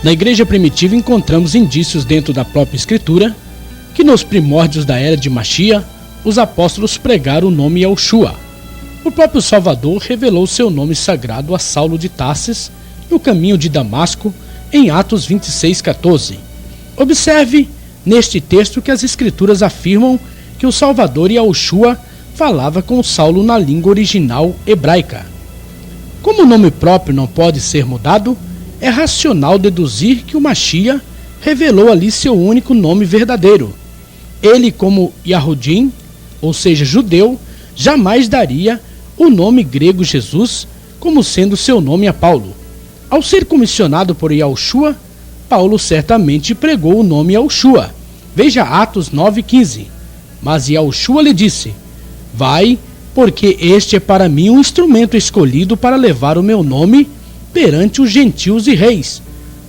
S1: Na igreja primitiva encontramos indícios dentro da própria Escritura que nos primórdios da era de Mashiach, os apóstolos pregaram o nome Yahushua. O próprio Salvador revelou seu nome sagrado a Saulo de Tarsis no caminho de Damasco em Atos 26:14. Observe neste texto que as Escrituras afirmam que o Salvador Yahushua falava com Saulo na língua original hebraica. Como o nome próprio não pode ser mudado, é racional deduzir que o Mashiach revelou ali seu único nome verdadeiro. Ele, como Yahudim, ou seja, judeu, jamais daria o nome grego Jesus como sendo seu nome a Paulo. Ao ser comissionado por Yahushua, Paulo certamente pregou o nome Yahushua. Veja Atos 9:15. Mas Yahushua lhe disse: vai, porque este é para mim um instrumento escolhido para levar o meu nome perante os gentios e reis,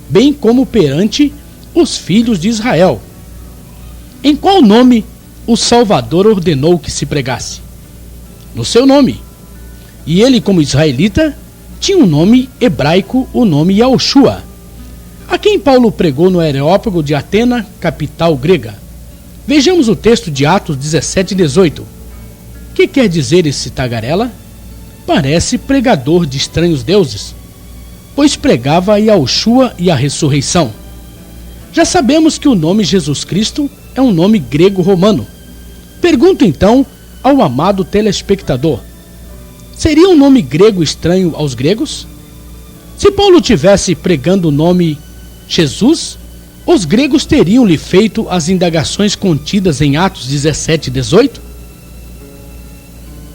S1: bem como perante os filhos de Israel. Em qual nome o Salvador ordenou que se pregasse? No seu nome. E ele, como israelita, tinha um nome hebraico, o nome Yahushua. A quem Paulo pregou no Areópago de Atena, capital grega. Vejamos o texto de Atos 17:18. O que quer dizer esse tagarela? Parece pregador de estranhos deuses, pois pregava a Yahushua e a ressurreição. Já sabemos que o nome Jesus Cristo é um nome grego-romano. Pergunto então ao amado telespectador: seria um nome grego estranho aos gregos? Se Paulo tivesse pregando o nome Jesus, os gregos teriam-lhe feito as indagações contidas em Atos 17:18?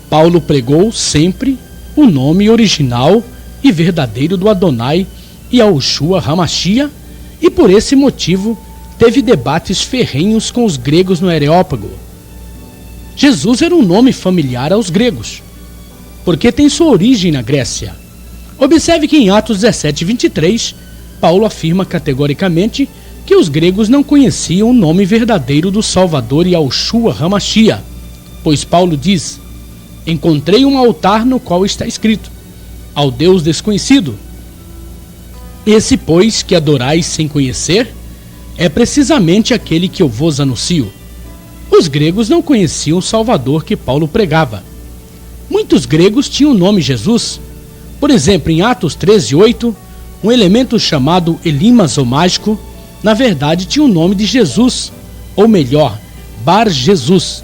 S1: Paulo pregou sempre o nome original e verdadeiro do Adonai Yahushua HaMashiach, e por esse motivo teve debates ferrenhos com os gregos no Areópago. Jesus era um nome familiar aos gregos, porque tem sua origem na Grécia. Observe que em Atos 17:23, Paulo afirma categoricamente que os gregos não conheciam o nome verdadeiro do Salvador Yahushua HaMashiach, pois Paulo diz: encontrei um altar no qual está escrito: ao Deus desconhecido. Esse, pois, que adorais sem conhecer, é precisamente aquele que eu vos anuncio. Os gregos não conheciam o Salvador que Paulo pregava. Muitos gregos tinham o nome Jesus. Por exemplo, em Atos 13:8, um elemento chamado Elimas, ou mágico, na verdade tinha o nome de Jesus, ou melhor, Bar Jesus.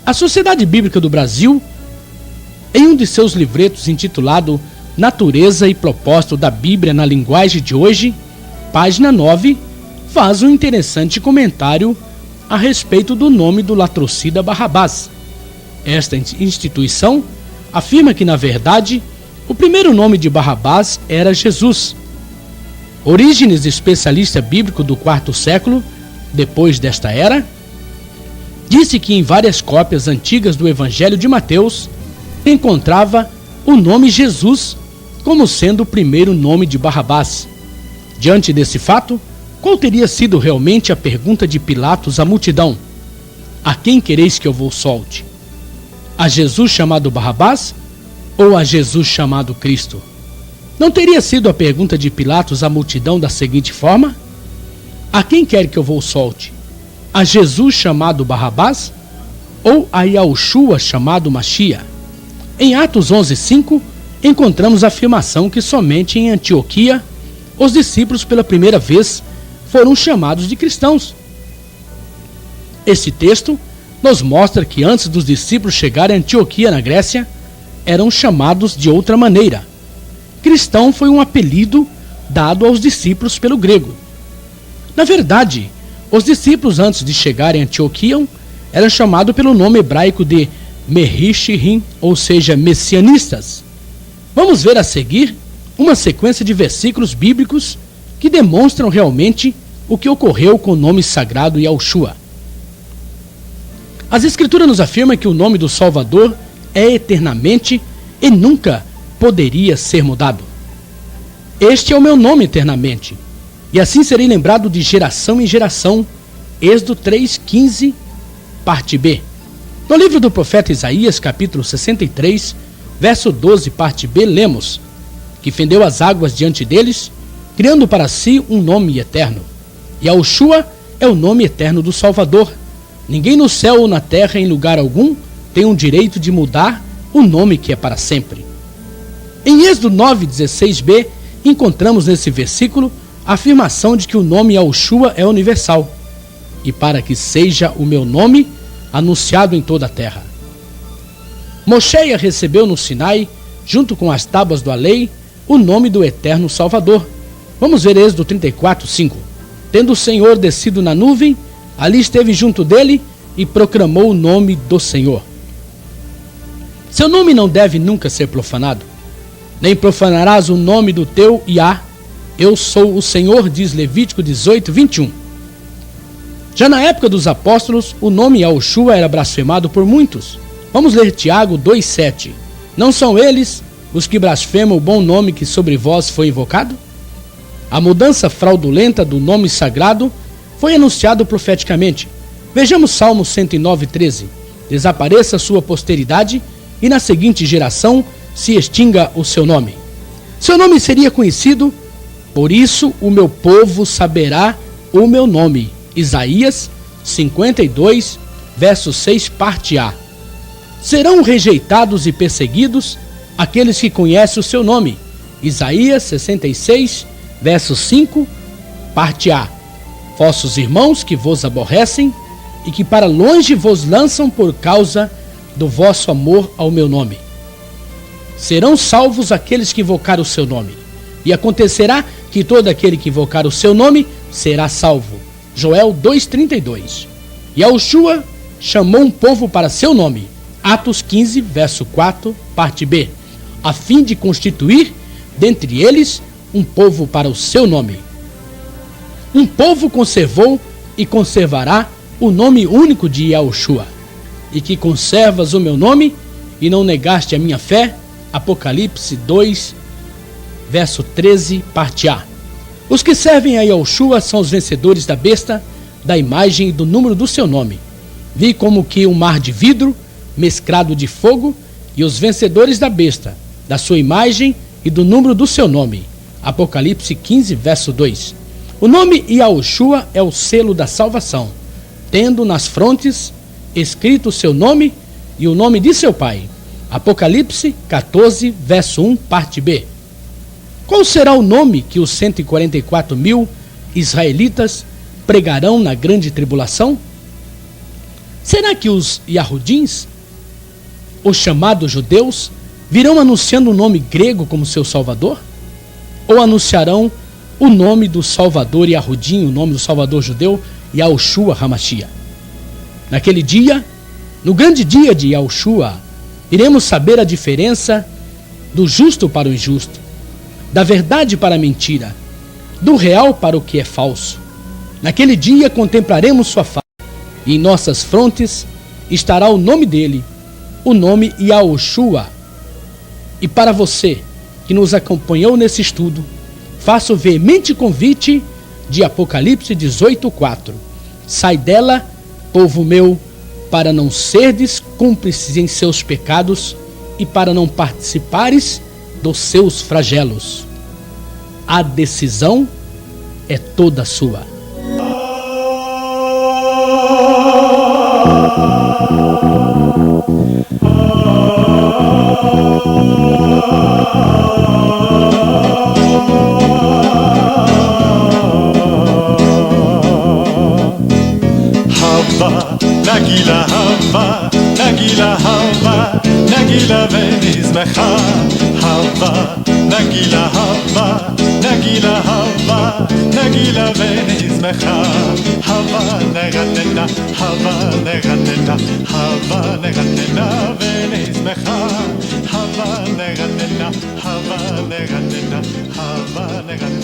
S1: A Sociedade Bíblica do Brasil, em um de seus livretos intitulado Natureza e Propósito da Bíblia na Linguagem de Hoje, página 9, faz um interessante comentário a respeito do nome do latrocida Barrabás. Esta instituição afirma que, na verdade, o primeiro nome de Barrabás era Jesus. Orígenes, especialista bíblico do IV século, depois desta era, disse que em várias cópias antigas do Evangelho de Mateus encontrava o nome Jesus como sendo o primeiro nome de Barrabás. Diante desse fato, qual teria sido realmente a pergunta de Pilatos à multidão? A quem quereis que eu vos solte? A Jesus chamado Barrabás ou a Jesus chamado Cristo? Não teria sido a pergunta de Pilatos à multidão da seguinte forma: a quem quer que eu vos solte? A Jesus chamado Barrabás ou a Yahushua chamado Mashiach? Em Atos 11:5, encontramos a afirmação que somente em Antioquia os discípulos pela primeira vez foram chamados de cristãos. Esse texto nos mostra que antes dos discípulos chegarem a Antioquia, na Grécia, eram chamados de outra maneira. Cristão foi um apelido dado aos discípulos pelo grego. Na verdade, os discípulos antes de chegarem a Antioquia eram chamados pelo nome hebraico de Merishim, ou seja, messianistas. Vamos ver a seguir uma sequência de versículos bíblicos que demonstram realmente o que ocorreu com o nome sagrado Yahushua. As Escrituras nos afirmam que o nome do Salvador é eternamente e nunca poderia ser mudado. Este é o meu nome eternamente, e assim serei lembrado de geração em geração. Êxodo 3:15, parte B. No livro do profeta Isaías, capítulo 63, verso 12, parte B, lemos: que fendeu as águas diante deles, criando para si um nome eterno. Yahushua é o nome eterno do Salvador. Ninguém no céu ou na terra, em lugar algum, tem o direito de mudar o nome que é para sempre. Em Êxodo 9:16b, encontramos nesse versículo a afirmação de que o nome Yahushua é universal, e para que seja o meu nome anunciado em toda a terra. Moshe recebeu no Sinai, junto com as tábuas da lei, o nome do eterno Salvador. Vamos ver Êxodo 34:5. Tendo o Senhor descido na nuvem, ali esteve junto dele e proclamou o nome do Senhor. Seu nome não deve nunca ser profanado, nem profanarás o nome do teu Iá. Eu sou o Senhor, diz Levítico 18:21. Já na época dos apóstolos, o nome Yahushua era blasfemado por muitos. Vamos ler Tiago 2:7. Não são eles os que blasfemam o bom nome que sobre vós foi invocado? A mudança fraudulenta do nome sagrado foi anunciado profeticamente. Vejamos Salmo 109:13. Desapareça sua posteridade e na seguinte geração se extinga o seu nome. Seu nome seria conhecido, por isso o meu povo saberá o meu nome. Isaías 52, verso 6, parte A. Serão rejeitados e perseguidos aqueles que conhecem o seu nome. Isaías 66, verso 5, parte A. Vossos irmãos que vos aborrecem e que para longe vos lançam por causa do vosso amor ao meu nome. Serão salvos aqueles que invocar o seu nome. E acontecerá que todo aquele que invocar o seu nome será salvo. Joel 2:32. Yahushua chamou um povo para seu nome. Atos 15, verso 4, parte B. A fim de constituir, dentre eles, um povo para o seu nome. Um povo conservou e conservará o nome único de Yahushua. E que conservas o meu nome e não negaste a minha fé. Apocalipse 2, verso 13, parte A. Os que servem a Yahushua são os vencedores da besta, da imagem e do número do seu nome. Vi como que um mar de vidro, mesclado de fogo, e os vencedores da besta, da sua imagem e do número do seu nome. Apocalipse 15, verso 2. O nome Yahushua é o selo da salvação, tendo nas frontes escrito o seu nome e o nome de seu pai. Apocalipse 14, verso 1, parte B. Qual será o nome que os 144 mil israelitas pregarão na grande tribulação? Será que os Yahudins, os chamados judeus, virão anunciando o nome grego como seu salvador? Ou anunciarão o nome do Salvador Yahudim, o nome do Salvador judeu, Yahushua Hamashiach? Naquele dia, no grande dia de Yahushua, iremos saber a diferença do justo para o injusto, da verdade para a mentira, do real para o que é falso. Naquele dia contemplaremos sua face, e em nossas frontes estará o nome dele, o nome Yahushua. E para você que nos acompanhou nesse estudo, faço o veemente convite de Apocalipse 18:4. Sai dela, povo meu, para não serdes cúmplices em seus pecados e para não participares dos seus flagelos. A decisão é toda sua.
S2: Nagila Hava, Nagila Hava, Nagila Venizmecha, Hava, Nagila Hava, Nagila Hava, Nagila Venizmecha, Hava Neganena, Hava Neganena, Hava Neganena Venizmecha, Hava Neganena, Hava Neganena, Hava Neganena.